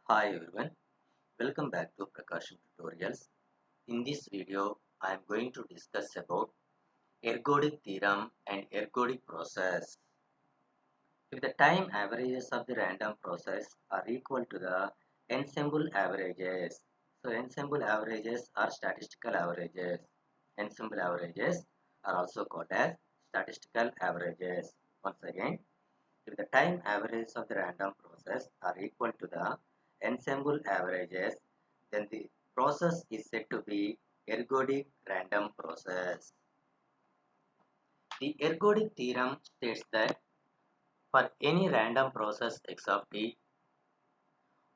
Hi everyone, welcome back to PRAKASAM tutorials. In this video, I am going to discuss about Ergodic Theorem and Ergodic Process. If the time averages of the random process are equal to the ensemble averages, so ensemble averages are statistical averages. Ensemble averages are also called as statistical averages. Once again, if the time averages of the random process are equal to the ensemble averages, then the process is said to be ergodic random process. The ergodic theorem states that for any random process x of t,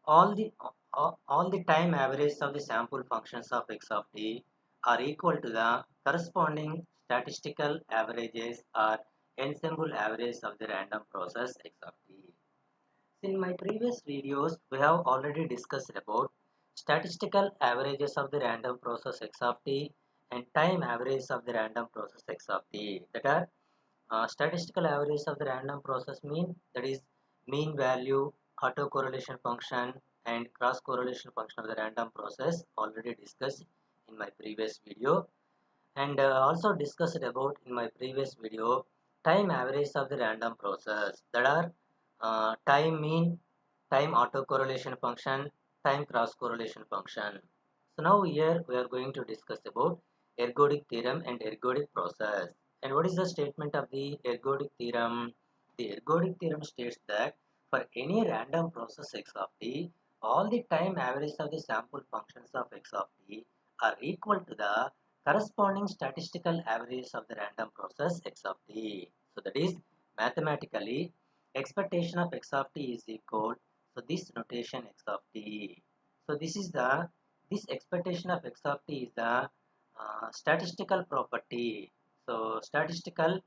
all the all the time averages of the sample functions of x of t are equal to the corresponding statistical averages or ensemble averages of the random process x of t. In my previous videos, we have already discussed about statistical averages of the random process x of t and time averages of the random process x of t. That are statistical averages of the random process that is mean value, autocorrelation function and cross correlation function of the random process already discussed in my previous video, and also discussed about in my previous video time averages of the random process, that are time mean, time autocorrelation function, time cross correlation function. So now here we are going to discuss about ergodic theorem and ergodic process. And what is the statement of the ergodic theorem? The ergodic theorem states that for any random process x of t, all the time averages of the sample functions of x of t are equal to the corresponding statistical averages of the random process x of t. So that is mathematically expectation of x of t is equal, so this notation x of t. So this expectation of x of t is the statistical property. So statistical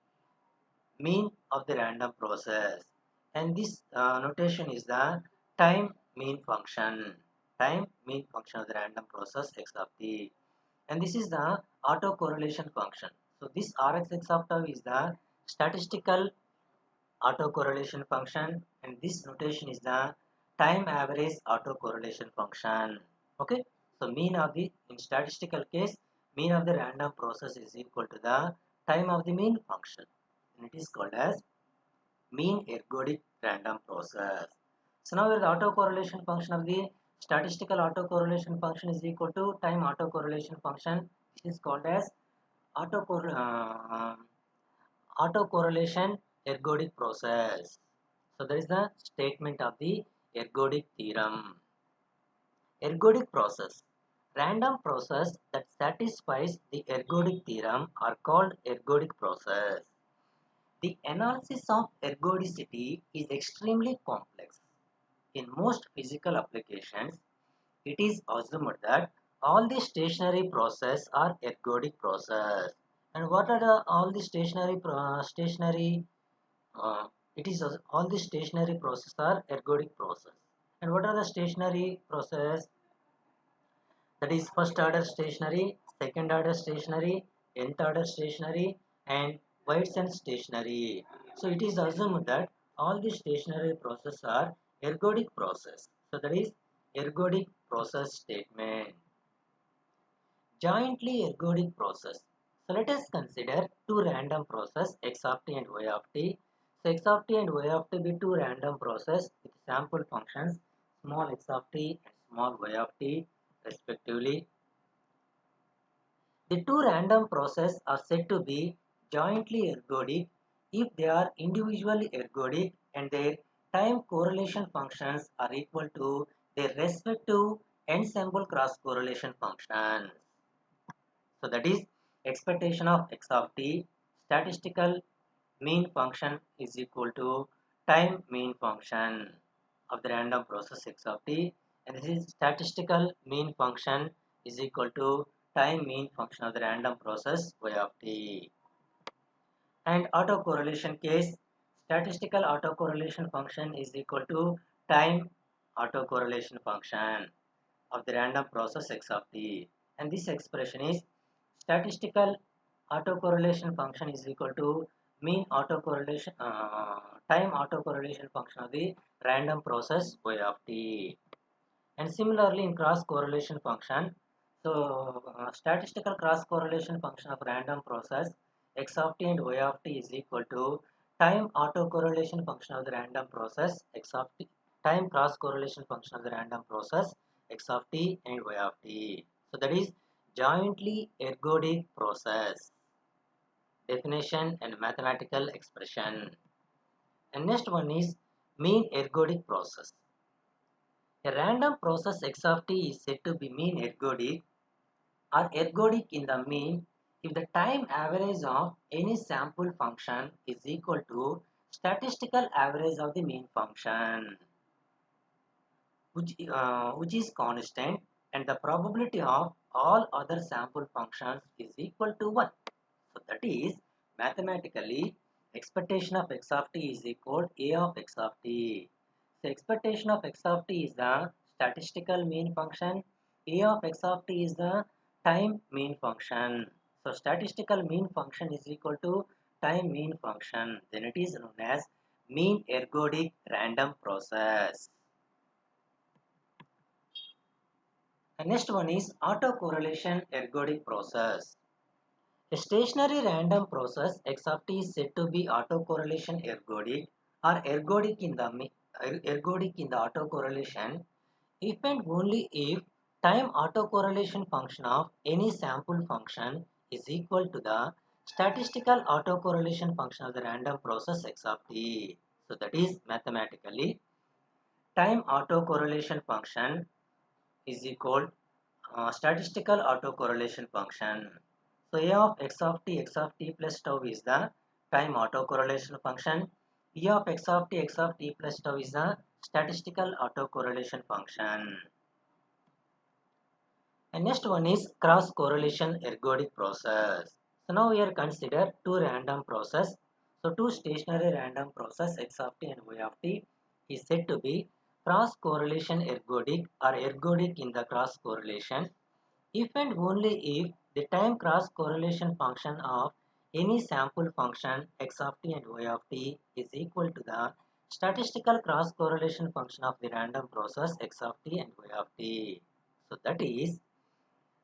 mean of the random process, and this notation is the time mean function. Time mean function of the random process x of t, and this is the autocorrelation function. So this Rx of tau is the statistical autocorrelation function, and this notation is the time average autocorrelation function. Okay, so mean of the, in statistical case, mean of the random process is equal to the time of the mean function, and it is called as mean ergodic random process. So now the autocorrelation function of the statistical autocorrelation function is equal to time autocorrelation function, which is called as autocorrelation ergodic process. So that is the statement of the ergodic theorem. Ergodic process. Random process that satisfies the ergodic theorem are called ergodic process. The analysis of ergodicity is extremely complex. In most physical applications, it is assumed that all the stationary process are ergodic process. And what are all the stationary it is all the stationary process are ergodic process. And what are the stationary process? That is first order stationary, second order stationary, nth order stationary, and Whiteson stationary. So it is assumed that all the stationary process are ergodic process. So that is ergodic process statement. Jointly ergodic process. So let us consider two random process x of t and y of t. So x of t and y of t be two random process with sample functions small x of t and small y of t respectively. The two random process are said to be jointly ergodic if they are individually ergodic and their time correlation functions are equal to their respective ensemble cross correlation functions. So that is expectation of x of t, statistical mean function is equal to time mean function of the random process x of t, and this is statistical mean function is equal to time mean function of the random process y of t. And autocorrelation case, statistical autocorrelation function is equal to time autocorrelation function of the random process x of t, and this expression is statistical autocorrelation function is equal to mean autocorrelation time autocorrelation function of the random process y of t. And similarly in cross correlation function, so statistical cross correlation function of random process x of t and y of t is equal to time autocorrelation function of the random process x of t, time cross correlation function of the random process x of t and y of t. So that is jointly ergodic process. Definition and mathematical expression. And next one is mean ergodic process. A random process x of t is said to be mean ergodic or ergodic in the mean if the time average of any sample function is equal to statistical average of the mean function, which is constant, and the probability of all other sample functions is equal to 1. So that is mathematically expectation of x of t is equal to a of x of t. So expectation of x of t is the statistical mean function. A of x of t is the time mean function. So statistical mean function is equal to time mean function. Then it is known as mean ergodic random process. The next one is autocorrelation ergodic process. A stationary random process x of t is said to be autocorrelation ergodic or ergodic in the autocorrelation if and only if time autocorrelation function of any sample function is equal to the statistical autocorrelation function of the random process x of t. So that is mathematically time autocorrelation function is equal statistical autocorrelation function. So a of x of t plus tau is the time autocorrelation function. E of x of t plus tau is the statistical autocorrelation function. And next one is cross correlation ergodic process. So now we are consider two random process. So two stationary random process x of t and y of t is said to be cross correlation ergodic or ergodic in the cross correlation if and only if the time cross correlation function of any sample function x of t and y of t is equal to the statistical cross correlation function of the random process x of t and y of t. So that is,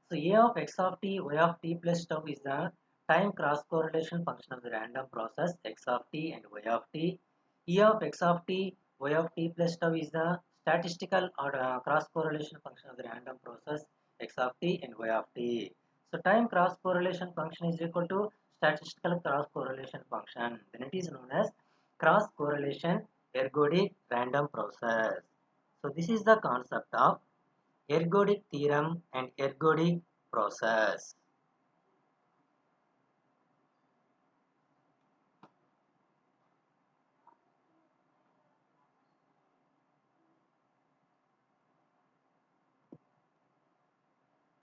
so a of x of t, y of t plus tau is the time cross correlation function of the random process x of t and y of t. E of x of t, y of t plus tau is the statistical or cross correlation function of the random process x of t and y of t. So time cross correlation function is equal to statistical cross correlation function. Then it is known as cross correlation ergodic random process. So this is the concept of Ergodic theorem and ergodic process.